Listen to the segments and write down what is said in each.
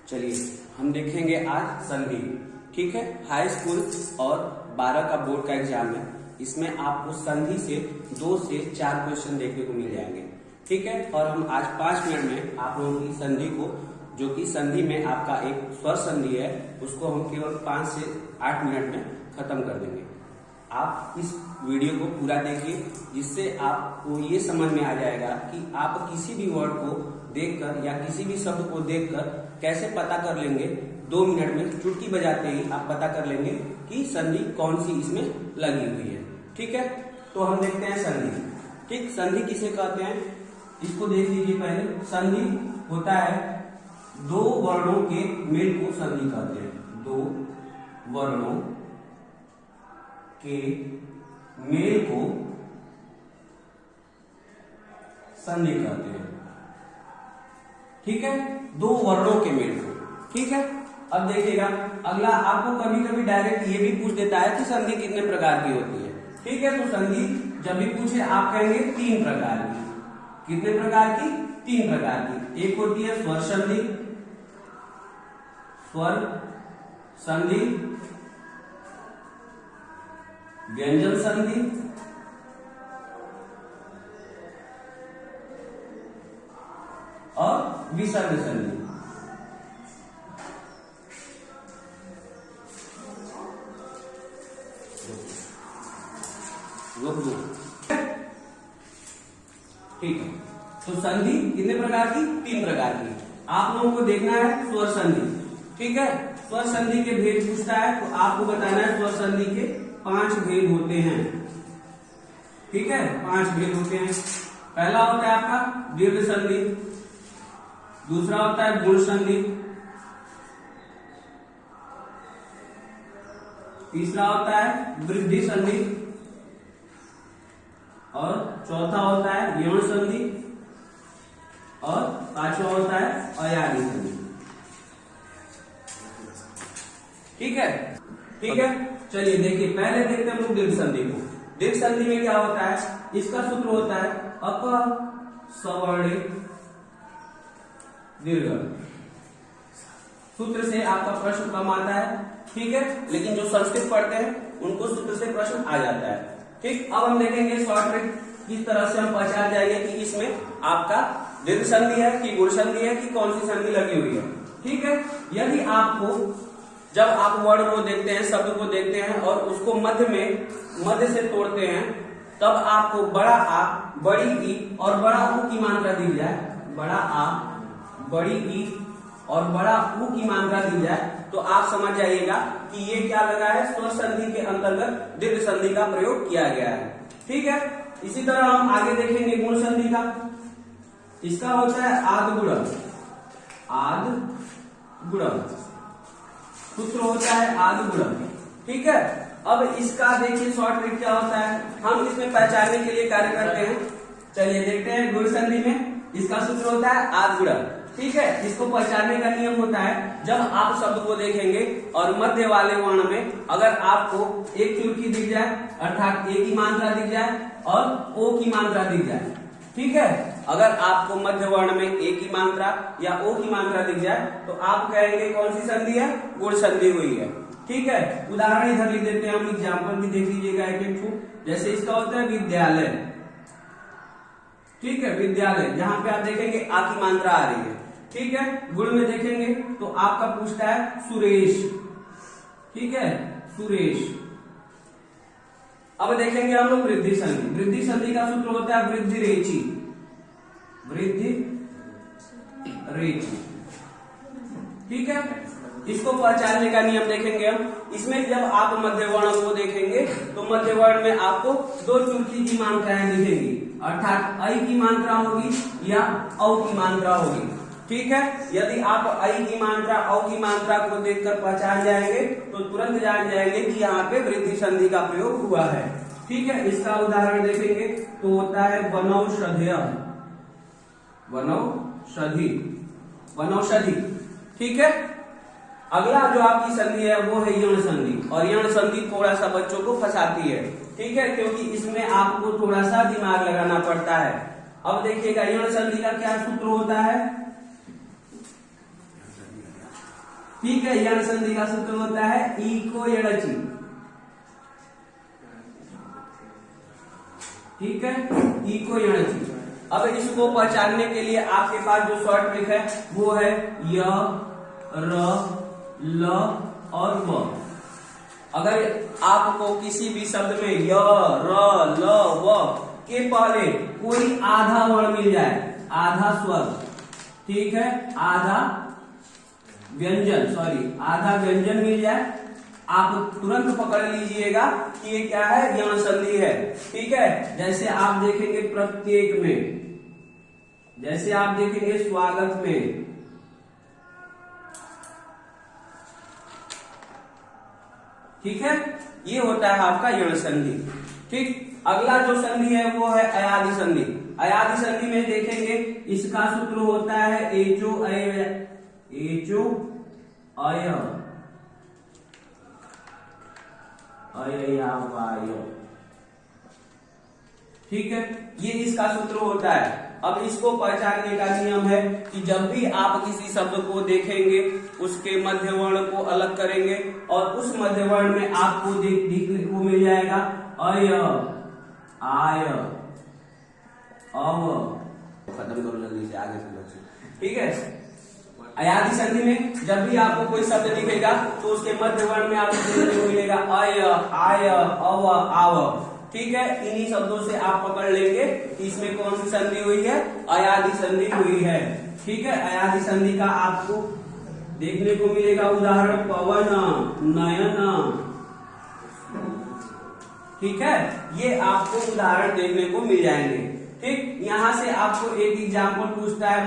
चलिए हम देखेंगे आज संधि। ठीक है, हाई स्कूल और 12 का बोर्ड का एग्जाम है, इसमें आपको संधि से 2 से 4 क्वेश्चन देखने को मिल जाएंगे। ठीक है, और हम आज 5 मिनट में आप लोगों की संधि को, जो कि संधि में आपका एक स्वर संधि है, उसको हम केवल 5 से 8 मिनट में खत्म कर देंगे। आप इस वीडियो को पूरा देखिए, जिससे आपको ये समझ में आ जाएगा कि आप किसी भी वर्ड को देखकर या किसी भी शब्द को देखकर कैसे पता कर लेंगे। 2 मिनट में चुटकी बजाते ही आप पता कर लेंगे कि संधि कौन सी इसमें लगी हुई है। ठीक है, तो हम देखते हैं संधि। ठीक, संधि किसे कहते हैं, इसको देख लीजिए पहले। संधि होता है 2 वर्णों के मेल को संधि कहते हैं। 2 वर्णों के मेल को संधि कहते हैं। ठीक है, 2 वर्णों के मेल को। ठीक है, अब देखिएगा अगला, आपको कभी कभी डायरेक्ट ये भी पूछ देता है कि संधि कितने प्रकार की होती है। ठीक है, तो संधि जब भी पूछे आप कहेंगे 3 प्रकार की। कितने प्रकार की? 3 प्रकार की। एक होती है स्वर संधि, स्वर संधि, व्यंजन संधि और विसर्ग संधि। ठीक है, तो संधि कितने प्रकार की? 3 प्रकार की। आप लोगों को देखना है स्वर संधि। ठीक है, स्वर संधि के भेद पूछता है तो आपको बताना है स्वर संधि के 5 भेद होते हैं। ठीक है, 5 भेद होते हैं। पहला होता है आपका दीर्घ संधि, दूसरा होता है गुण संधि, तीसरा होता है वृद्धि संधि और चौथा होता है यौन संधि और 5वां होता है अयानी संधि। ठीक है, ठीक है, चलिए देखिए, पहले देखते हैं हम लोग दीर्घ संधि को। दीर्घ संधि में क्या होता है, इसका सूत्र होता है अप सवर्णित दीर्घ। सूत्र से आपका प्रश्न कम आता है। ठीक है, लेकिन जो संस्कृत पढ़ते हैं उनको सूत्र से प्रश्न आ जाता है। ठीक, अब हम देखेंगे शॉर्ट ट्रिक किस तरह से हम पहचान जाएंगे कि इसमें आपका दीर्घ संधि है कि गुण संधि है कि कौन सी संधि लगी हुई है। ठीक है, यदि आपको, जब आप वर्ड को देखते हैं, शब्द को देखते हैं और उसको मध्य से तोड़ते हैं, तब आपको बड़ा आ, बड़ी ई और बड़ा ऊ की मात्रा दी जाए, बड़ा आ, बड़ी ई और बड़ा ऊ की मात्रा दी जाए, तो आप समझ जाइएगा कि ये क्या लगा है, स्वर संधि के अंतर्गत दीर्घ संधि का प्रयोग किया गया है। ठीक है, इसी तरह हम आगे देखेंगे गुण संधि का। इसका होता है आद गुणम, आद गुणम, सूत्र होता है आद गुणम। ठीक है, अब इसका देखिए शॉर्ट ट्रिक क्या होता है, हम इसमें पहचानने के लिए कार्य करते हैं। चलिए देखते हैं, गुण संधि में इसका सूत्र होता है आद गुणम। ठीक है, इसको पहचानने का नियम होता है, जब आप शब्द को देखेंगे और मध्य वाले वर्ण में अगर आपको एक चुटकी दिख जाए, अर्थात ए की मात्रा दिख जाए और ओ की मात्रा दिख जाए। ठीक है, अगर आपको मध्य वर्ण में ए की मात्रा या ओ की मात्रा दिख जाए तो आप कहेंगे कौन सी संधि है, गुण संधि हुई है। ठीक है, उदाहरण इधर लिख देते हैं, हम एग्जाम्पल भी देख लीजिएगा एक। जैसे इसका होता है विद्यालय। ठीक है, विद्यालय, जहां पे आप देखेंगे आ की मात्रा आ रही है। ठीक है, गुण में देखेंगे तो आपका पूछता है सुरेश। ठीक है, सुरेश। अब देखेंगे हम लोग वृद्धि संधि। वृद्धि संधि का सूत्र होता है वृद्धि रेचि, वृद्धि रेचि। ठीक है, इसको पहचानने का नियम देखेंगे हम। इसमें जब आप मध्य वर्ण को देखेंगे तो मध्य वर्ण में आपको 2 चुटकी की मात्राएं दिखेंगी, अर्थात ऐ की मात्रा होगी या औ की मात्रा होगी। ठीक है, यदि आप ऐ की मात्रा, औ की मात्रा को देखकर पहचान जाएंगे तो तुरंत जान जाएंगे कि यहाँ पे वृद्धि संधि का प्रयोग हुआ है। ठीक है, इसका उदाहरण देखेंगे तो होता है वनौषधय, वनौषधि, वनौषधि। ठीक है, अगला जो आपकी संधि है वो है यण संधि, और यण संधि थोड़ा सा बच्चों को फंसाती है। ठीक है, क्योंकि इसमें आपको थोड़ा सा दिमाग लगाना पड़ता है। अब देखिएगा यण संधि का क्या सूत्र होता है, ठीक है, यण संधि का सूत्र होता है इको यणचि, ठीक है, इको यणचि। अब इसको पहचानने के लिए आपके पास जो शॉर्ट ट्रिक है वो है य, र, ल और व। अगर आपको किसी भी शब्द में य, र, ल, व के पहले कोई आधा वर्ण मिल जाए, आधा स्वर, ठीक है, आधा व्यंजन मिल जाए, आप तुरंत पकड़ लीजिएगा कि ये क्या है, यण संधि है, ठीक है। जैसे आप देखेंगे प्रत्येक में, जैसे आप देखेंगे स्वागत में, ठीक है, ये होता है आपका यण संधि, ठीक। अगला जो संधि है वो है अयादि संधि। अयादि संधि में देखेंगे इसका सूत्र होता है एचो अय, ठीक है, ये इसका सूत्र होता है। अब इसको पहचानने का नियम है कि जब भी आप किसी शब्द को देखेंगे उसके मध्य वर्ण को अलग करेंगे और उस मध्य वर्ण में आपको देखने को मिल जाएगा अय, आय, अव। खत्म करो जल्दी से, आगे से, ठीक है। अयादि संधि में जब भी आपको कोई शब्द दिखेगा तो उसके मध्य वर्ण में आपको देखने को मिलेगा अय, आय, अव, आव, ठीक है। इन्हीं शब्दों से आप पकड़ लेंगे कि इसमें कौन सी संधि हुई है, अयादि संधि हुई है, ठीक है। अयादि संधि का आपको देखने को मिलेगा उदाहरण पवन, नयन, ठीक है, ये आपको उदाहरण देखने को मिल जाएंगे, ठीक। यहां से आपको एक एग्जाम्पल पूछता है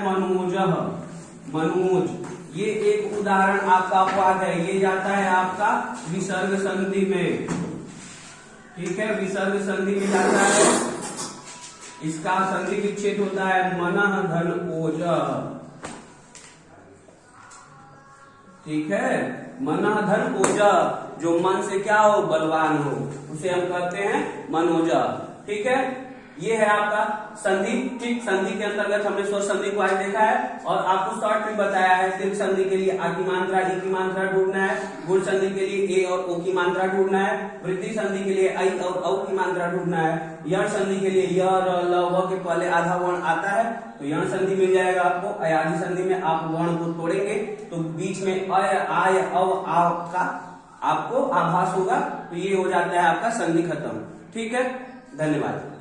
मनोज, ये एक उदाहरण आपका अपवाद है, ये जाता है आपका विसर्ग संधि में, ठीक है, विसर्ग संधि में जाता है, इसका संधि विच्छेद होता है मनः धन ओज, ठीक है, मनः धन ओज, जो मन से क्या हो, बलवान हो, उसे हम कहते हैं मनोजा, ठीक है। ये है आपका संधि, ठीक। संधि के अंतर्गत हमने स्वर संधि को आज देखा है और आपको शॉर्ट में बताया है दीर्घ संधि के लिए आ की मात्रा, ई की मात्रा ढूंढना है, गुण संधि के लिए ए और ओ की मात्रा ढूंढना है, वृद्धि संधि के लिए आई और औ की मात्रा ढूंढना है, यण संधि के लिए य, र, ल, व के पहले आधा वर्ण आता है तो यण संधि मिल जाएगा आपको। अयादि संधि में आप वर्ण को तोड़ेंगे तो बीच में अय, आय, अव, आव का आपको आभास होगा, तो ये हो जाता है आपका संधि खत्म, ठीक है। धन्यवाद।